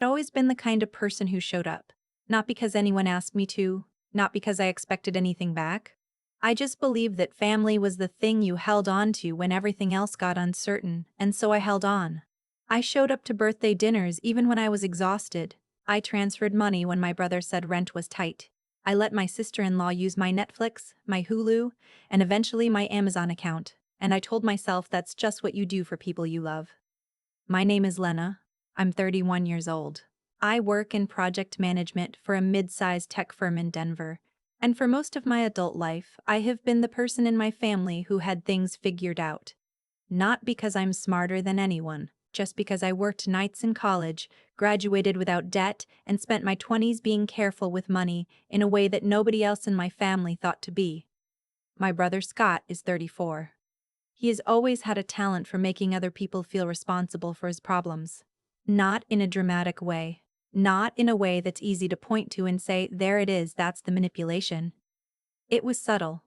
I'd always been the kind of person who showed up. Not because anyone asked me to, not because I expected anything back. I just believed that family was the thing you held on to when everything else got uncertain, and so I held on. I showed up to birthday dinners even when I was exhausted. I transferred money when my brother said rent was tight. I let my sister-in-law use my Netflix, my Hulu, and eventually my Amazon account, and I told myself that's just what you do for people you love. My name is Lena. I'm 31 years old. I work in project management for a mid-sized tech firm in Denver, and for most of my adult life, I have been the person in my family who had things figured out. Not because I'm smarter than anyone, just because I worked nights in college, graduated without debt, and spent my 20s being careful with money in a way that nobody else in my family thought to be. My brother Scott is 34. He has always had a talent for making other people feel responsible for his problems. Not in a dramatic way. Not in a way that's easy to point to and say, there it is, that's the manipulation. It was subtle.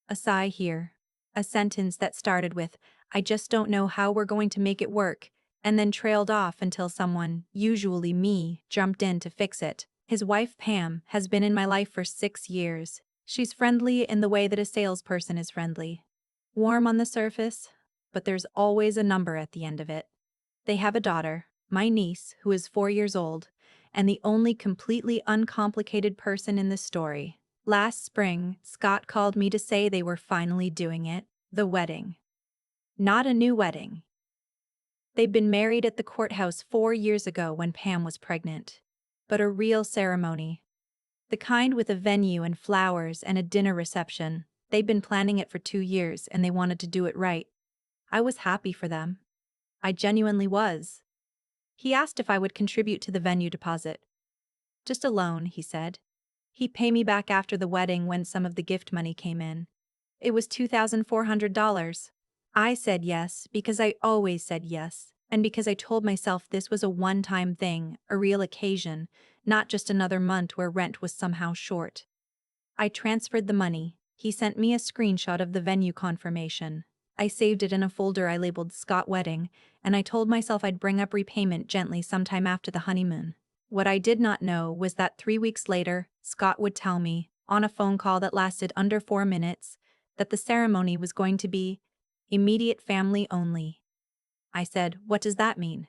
A sigh here. A sentence that started with, I just don't know how we're going to make it work, and then trailed off until someone, usually me, jumped in to fix it. His wife Pam has been in my life for 6 years. She's friendly in the way that a salesperson is friendly. Warm on the surface, but there's always a number at the end of it. They have a daughter, my niece, who is 4 years old, and the only completely uncomplicated person in the story. Last spring, Scott called me to say they were finally doing it, the wedding. Not a new wedding. They'd been married at the courthouse 4 years ago when Pam was pregnant. But a real ceremony. The kind with a venue and flowers and a dinner reception. They'd been planning it for 2 years and they wanted to do it right. I was happy for them. I genuinely was. He asked if I would contribute to the venue deposit. Just a loan, he said. He'd pay me back after the wedding when some of the gift money came in. It was $2,400. I said yes because I always said yes, and because I told myself this was a one-time thing, a real occasion, not just another month where rent was somehow short. I transferred the money. He sent me a screenshot of the venue confirmation. I saved it in a folder I labeled Scott Wedding, and I told myself I'd bring up repayment gently sometime after the honeymoon. What I did not know was that 3 weeks later, Scott would tell me, on a phone call that lasted under 4 minutes, that the ceremony was going to be immediate family only. I said, "What does that mean?"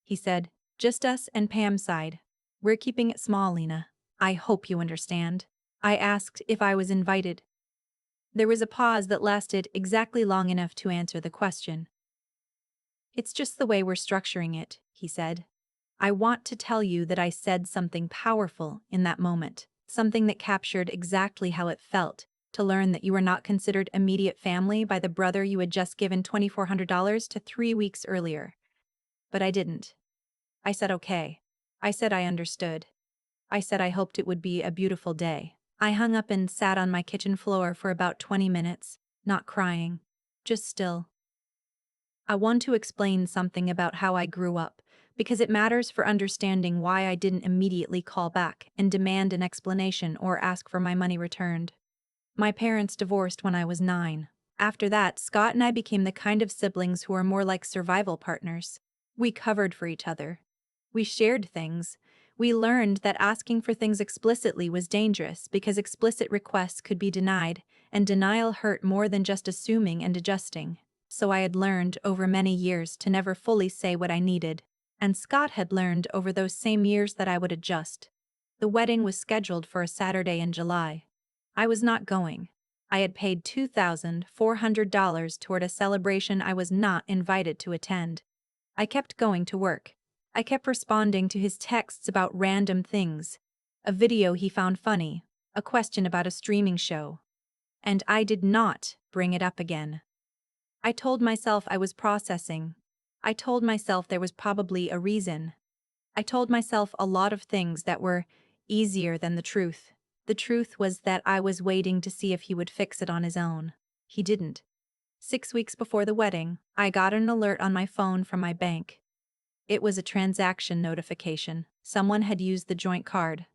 He said, "Just us and Pam's side. We're keeping it small, Lena. I hope you understand." I asked if I was invited. There was a pause that lasted exactly long enough to answer the question. "It's just the way we're structuring it," he said. "I want to tell you that I said something powerful in that moment, something that captured exactly how it felt to learn that you were not considered immediate family by the brother you had just given $2,400 to 3 weeks earlier. But I didn't. I said okay. I said I understood. I said I hoped it would be a beautiful day. I hung up and sat on my kitchen floor for about 20 minutes, not crying, just still. I want to explain something about how I grew up, because it matters for understanding why I didn't immediately call back and demand an explanation or ask for my money returned. My parents divorced when I was 9. After that, Scott and I became the kind of siblings who are more like survival partners. We covered for each other. We shared things. We learned that asking for things explicitly was dangerous because explicit requests could be denied, and denial hurt more than just assuming and adjusting. So I had learned over many years to never fully say what I needed, and Scott had learned over those same years that I would adjust. The wedding was scheduled for a Saturday in July. I was not going. I had paid $2,400 toward a celebration I was not invited to attend. I kept going to work. I kept responding to his texts about random things. A video he found funny, a question about a streaming show. And I did not bring it up again. I told myself I was processing. I told myself there was probably a reason. I told myself a lot of things that were easier than the truth. The truth was that I was waiting to see if he would fix it on his own. He didn't. 6 weeks before the wedding, I got an alert on my phone from my bank. It was a transaction notification. Someone had used the joint card.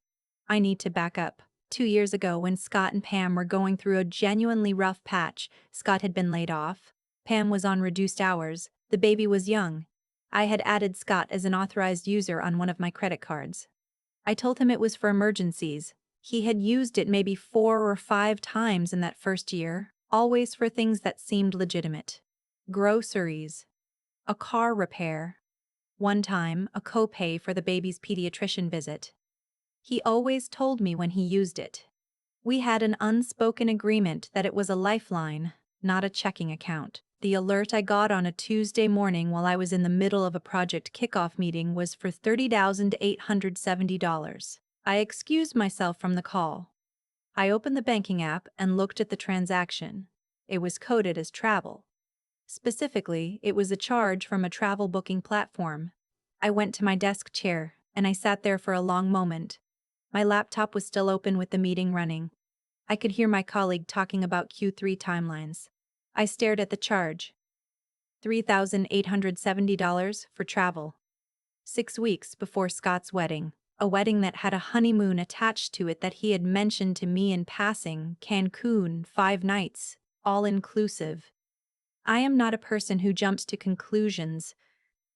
I need to back up. 2 years ago, when Scott and Pam were going through a genuinely rough patch, Scott had been laid off. Pam was on reduced hours. The baby was young. I had added Scott as an authorized user on one of my credit cards. I told him it was for emergencies. He had used it maybe 4 or 5 times in that first year, always for things that seemed legitimate. Groceries, a car repair, one time a copay for the baby's pediatrician visit. He always told me when he used it. We had an unspoken agreement that it was a lifeline, not a checking account. The alert I got on a Tuesday morning while I was in the middle of a project kickoff meeting was for $30,870. I excused myself from the call. I opened the banking app and looked at the transaction. It was coded as travel. Specifically, it was a charge from a travel booking platform. I went to my desk chair, and I sat there for a long moment. My laptop was still open with the meeting running. I could hear my colleague talking about Q3 timelines. I stared at the charge. $3,870 for travel. 6 weeks before Scott's wedding, a wedding that had a honeymoon attached to it that he had mentioned to me in passing, Cancun, 5 nights, all inclusive. I am not a person who jumps to conclusions.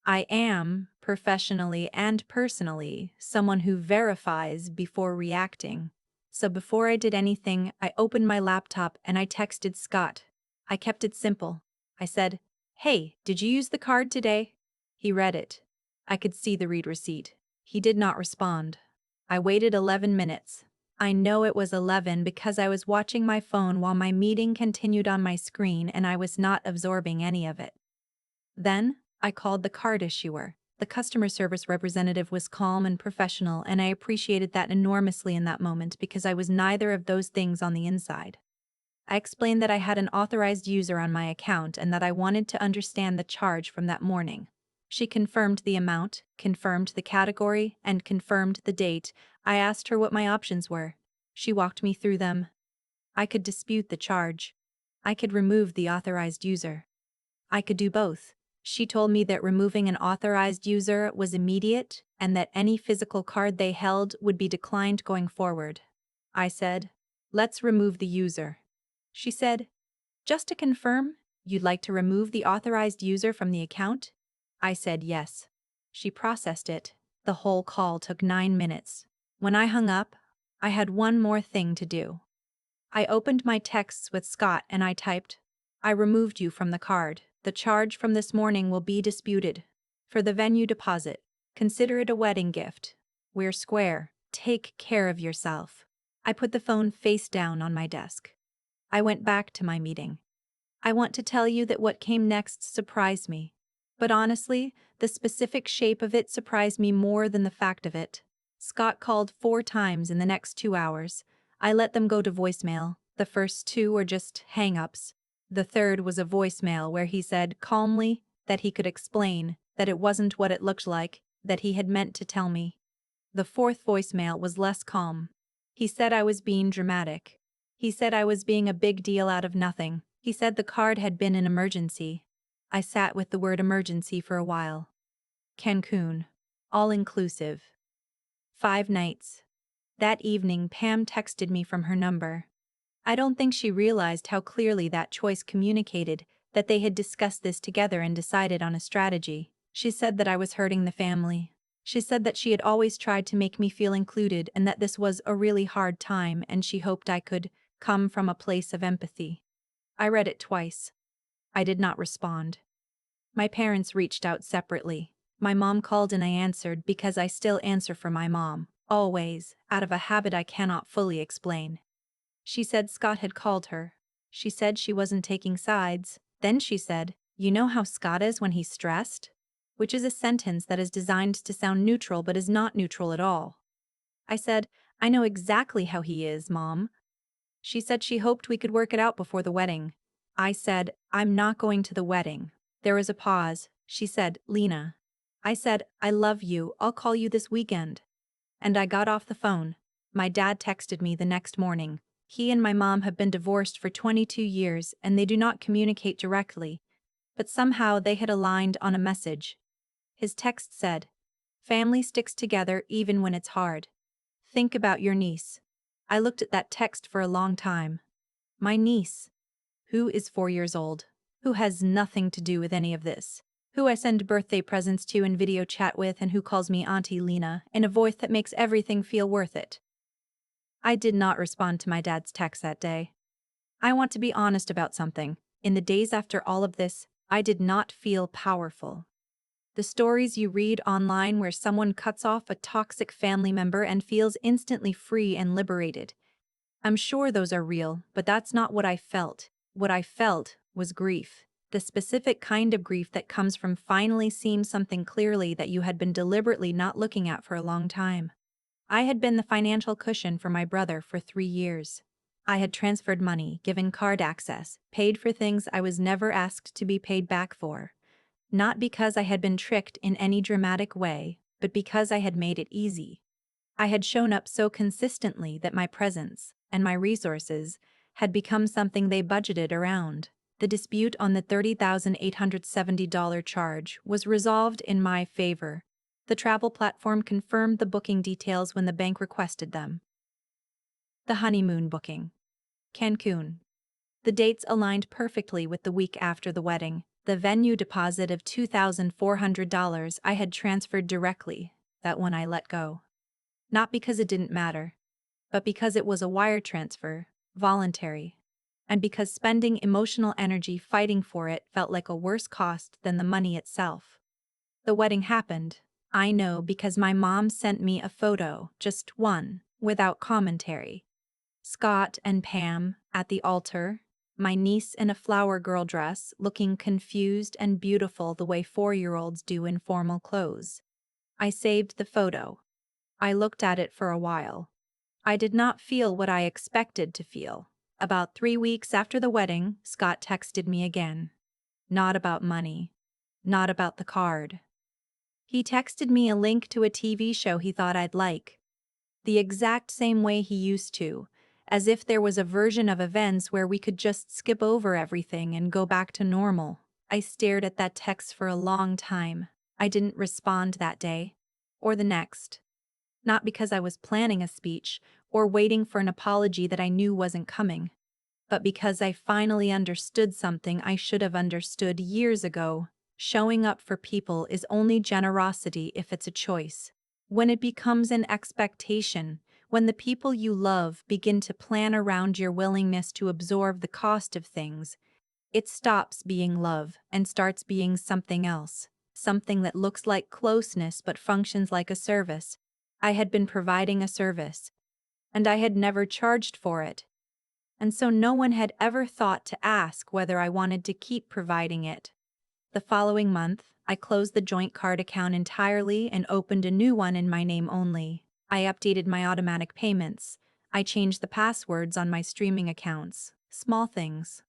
I am, professionally and personally, someone who verifies before reacting. So before I did anything, I opened my laptop and I texted Scott. I kept it simple. I said, "Hey, did you use the card today?" He read it. I could see the read receipt. He did not respond. I waited 11 minutes. I know it was 11 because I was watching my phone while my meeting continued on my screen and I was not absorbing any of it. Then, I called the card issuer. The customer service representative was calm and professional, and I appreciated that enormously in that moment because I was neither of those things on the inside. I explained that I had an authorized user on my account and that I wanted to understand the charge from that morning. She confirmed the amount, confirmed the category, and confirmed the date. I asked her what my options were. She walked me through them. I could dispute the charge. I could remove the authorized user. I could do both. She told me that removing an authorized user was immediate and that any physical card they held would be declined going forward. I said, "Let's remove the user." She said, "Just to confirm, you'd like to remove the authorized user from the account?" I said yes. She processed it. The whole call took 9 minutes. When I hung up, I had one more thing to do. I opened my texts with Scott and I typed, "I removed you from the card. The charge from this morning will be disputed. For the venue deposit, consider it a wedding gift. We're square. Take care of yourself." I put the phone face down on my desk. I went back to my meeting. I want to tell you that what came next surprised me. But honestly, the specific shape of it surprised me more than the fact of it. Scott called 4 times in the next 2 hours. I let them go to voicemail. The first 2 were just hang-ups. The third was a voicemail where he said calmly that he could explain, that it wasn't what it looked like, that he had meant to tell me. The fourth voicemail was less calm. He said I was being dramatic. He said I was being a big deal out of nothing. He said the card had been an emergency. I sat with the word emergency for a while. Cancun. All-inclusive. 5 nights. That evening, Pam texted me from her number. I don't think she realized how clearly that choice communicated that they had discussed this together and decided on a strategy. She said that I was hurting the family. She said that she had always tried to make me feel included and that this was a really hard time and she hoped I could come from a place of empathy. I read it twice. I did not respond. My parents reached out separately. My mom called and I answered because I still answer for my mom, always, out of a habit I cannot fully explain. She said Scott had called her. She said she wasn't taking sides. Then she said, "You know how Scott is when he's stressed?" Which is a sentence that is designed to sound neutral but is not neutral at all. I said, "I know exactly how he is, Mom." She said she hoped we could work it out before the wedding. I said, "I'm not going to the wedding." There was a pause. She said, "Lena." I said, "I love you. I'll call you this weekend." And I got off the phone. My dad texted me the next morning. He and my mom have been divorced for 22 years and they do not communicate directly, but somehow they had aligned on a message. His text said, "Family sticks together even when it's hard. Think about your niece." I looked at that text for a long time. My niece, who is 4 years old, who has nothing to do with any of this, who I send birthday presents to and video chat with, and who calls me Auntie Lena in a voice that makes everything feel worth it. I did not respond to my dad's text that day. I want to be honest about something. In the days after all of this, I did not feel powerful. The stories you read online where someone cuts off a toxic family member and feels instantly free and liberated. I'm sure those are real, but that's not what I felt. What I felt was grief. The specific kind of grief that comes from finally seeing something clearly that you had been deliberately not looking at for a long time. I had been the financial cushion for my brother for 3 years. I had transferred money, given card access, paid for things I was never asked to be paid back for. Not because I had been tricked in any dramatic way, but because I had made it easy. I had shown up so consistently that my presence and my resources had become something they budgeted around. The dispute on the $30,870 charge was resolved in my favor. The travel platform confirmed the booking details when the bank requested them. The honeymoon booking. Cancun. The dates aligned perfectly with the week after the wedding. The venue deposit of $2,400 I had transferred directly, that one I let go. Not because it didn't matter, but because it was a wire transfer, voluntary, and because spending emotional energy fighting for it felt like a worse cost than the money itself. The wedding happened, I know, because my mom sent me a photo, just one, without commentary. Scott and Pam at the altar, my niece in a flower girl dress, looking confused and beautiful the way 4-year-olds do in formal clothes. I saved the photo. I looked at it for a while. I did not feel what I expected to feel. About 3 weeks after the wedding, Scott texted me again. Not about money. Not about the card. He texted me a link to a TV show he thought I'd like. The exact same way he used to, as if there was a version of events where we could just skip over everything and go back to normal. I stared at that text for a long time. I didn't respond that day, or the next. Not because I was planning a speech or waiting for an apology that I knew wasn't coming, but because I finally understood something I should have understood years ago. Showing up for people is only generosity if it's a choice. When it becomes an expectation, when the people you love begin to plan around your willingness to absorb the cost of things, it stops being love and starts being something else, something that looks like closeness but functions like a service. I had been providing a service, and I had never charged for it. And so no one had ever thought to ask whether I wanted to keep providing it. The following month, I closed the joint card account entirely and opened a new one in my name only. I updated my automatic payments. I changed the passwords on my streaming accounts. Small things.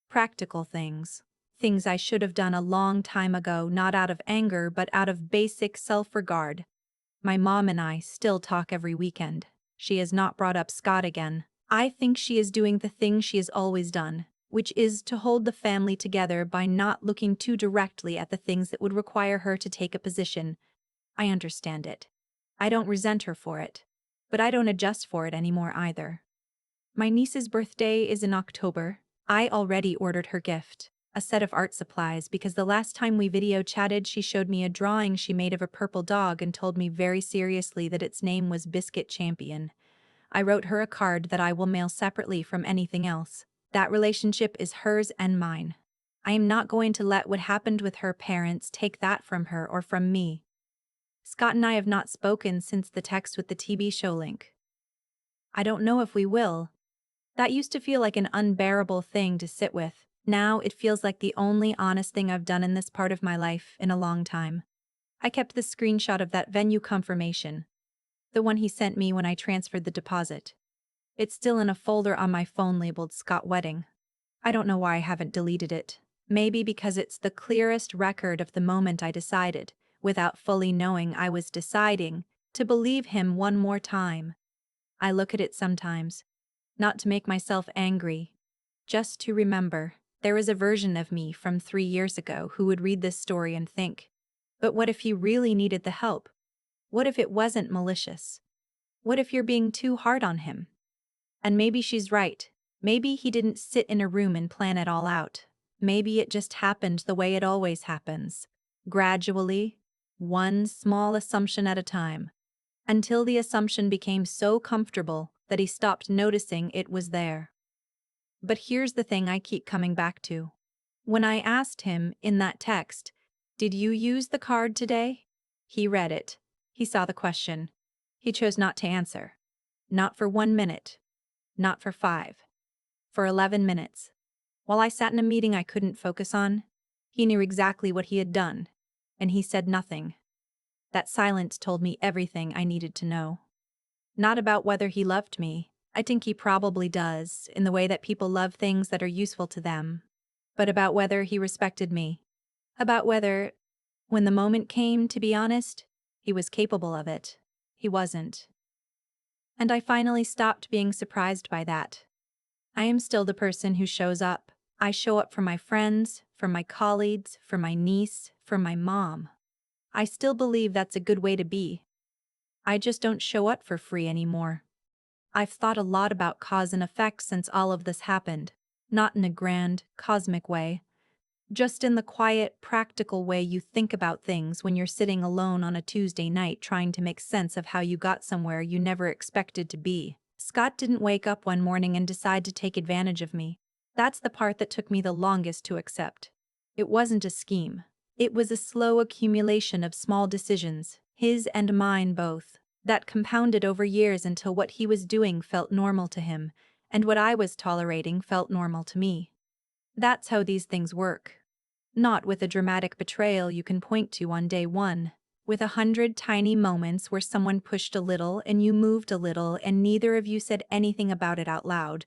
Practical things. Things I should have done a long time ago, not out of anger but out of basic self-regard. My mom and I still talk every weekend. She has not brought up Scott again. I think she is doing the thing she has always done, which is to hold the family together by not looking too directly at the things that would require her to take a position. I understand it. I don't resent her for it. But I don't adjust for it anymore either. My niece's birthday is in October. I already ordered her gift, a set of art supplies, because the last time we video chatted she showed me a drawing she made of a purple dog and told me very seriously that its name was Biscuit Champion. I wrote her a card that I will mail separately from anything else. That relationship is hers and mine. I am not going to let what happened with her parents take that from her or from me. Scott and I have not spoken since the text with the TV show link. I don't know if we will. That used to feel like an unbearable thing to sit with. Now it feels like the only honest thing I've done in this part of my life in a long time. I kept the screenshot of that venue confirmation, the one he sent me when I transferred the deposit. It's still in a folder on my phone labeled Scott Wedding. I don't know why I haven't deleted it. Maybe because it's the clearest record of the moment I decided, without fully knowing I was deciding, to believe him one more time. I look at it sometimes, not to make myself angry, just to remember. There is a version of me from 3 years ago who would read this story and think, but what if he really needed the help? What if it wasn't malicious? What if you're being too hard on him? And maybe she's right. Maybe he didn't sit in a room and plan it all out. Maybe it just happened the way it always happens. gradually, one small assumption at a time, until the assumption became so comfortable that he stopped noticing it was there. But here's the thing I keep coming back to. When I asked him in that text, "Did you use the card today?" He read it. He saw the question. He chose not to answer. Not for 1 minute. Not for 5. For 11 minutes. While I sat in a meeting I couldn't focus on, he knew exactly what he had done, and he said nothing. That silence told me everything I needed to know. Not about whether he loved me. I think he probably does, in the way that people love things that are useful to them. But about whether he respected me. About whether, when the moment came, to be honest, he was capable of it. He wasn't. And I finally stopped being surprised by that. I am still the person who shows up. I show up for my friends, for my colleagues, for my niece, for my mom. I still believe that's a good way to be. I just don't show up for free anymore. I've thought a lot about cause and effect since all of this happened, not in a grand, cosmic way, just in the quiet, practical way you think about things when you're sitting alone on a Tuesday night trying to make sense of how you got somewhere you never expected to be. Scott didn't wake up one morning and decide to take advantage of me. That's the part that took me the longest to accept. It wasn't a scheme. It was a slow accumulation of small decisions, his and mine both, that compounded over years until what he was doing felt normal to him, and what I was tolerating felt normal to me. That's how these things work. Not with a dramatic betrayal you can point to on day one, with 100 tiny moments where someone pushed a little and you moved a little and neither of you said anything about it out loud.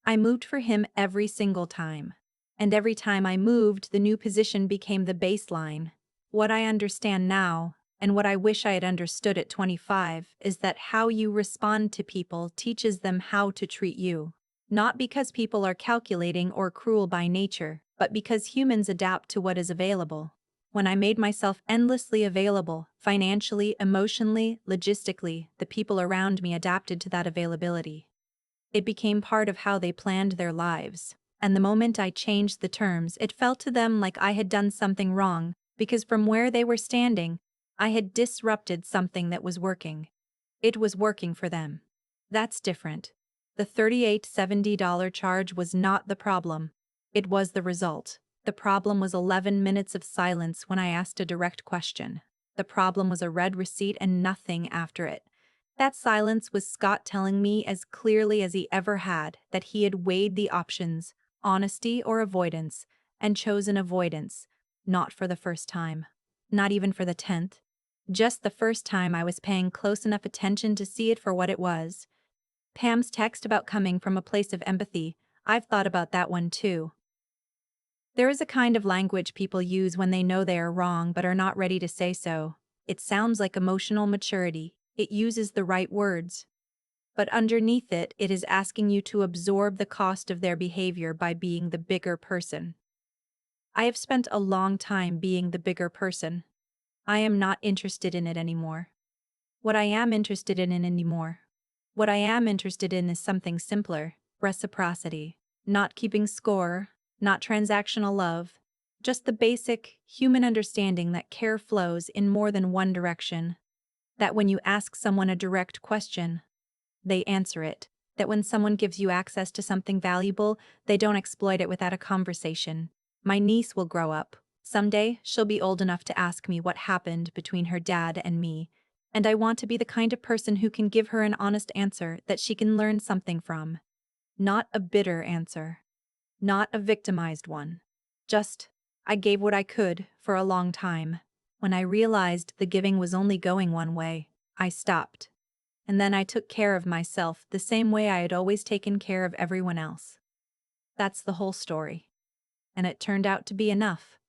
I moved for him every single time. And every time I moved, the new position became the baseline. What I understand now, and what I wish I had understood at 25, is that how you respond to people teaches them how to treat you. Not because people are calculating or cruel by nature, but because humans adapt to what is available. When I made myself endlessly available, financially, emotionally, logistically, the people around me adapted to that availability. It became part of how they planned their lives. And the moment I changed the terms, it felt to them like I had done something wrong, because from where they were standing, I had disrupted something that was working. It was working for them. That's different. The $38.70 charge was not the problem. It was the result. The problem was 11 minutes of silence when I asked a direct question. The problem was a red receipt and nothing after it. That silence was Scott telling me as clearly as he ever had that he had weighed the options, honesty or avoidance, and chosen avoidance, not for the first time. Not even for the 10th. Just the first time I was paying close enough attention to see it for what it was. Pam's text about coming from a place of empathy, I've thought about that one too. There is a kind of language people use when they know they are wrong but are not ready to say so. It sounds like emotional maturity. It uses the right words. But underneath it, it is asking you to absorb the cost of their behavior by being the bigger person. I have spent a long time being the bigger person. I am not interested in it anymore. What I am interested in anymore. What I am interested in is something simpler, reciprocity, not keeping score, not transactional love, just the basic, human understanding that care flows in more than one direction. That when you ask someone a direct question, they answer it. That when someone gives you access to something valuable, they don't exploit it without a conversation. My niece will grow up. Someday, she'll be old enough to ask me what happened between her dad and me. And I want to be the kind of person who can give her an honest answer that she can learn something from. Not a bitter answer. Not a victimized one. Just, I gave what I could for a long time. When I realized the giving was only going one way, I stopped. And then I took care of myself the same way I had always taken care of everyone else. That's the whole story. And it turned out to be enough.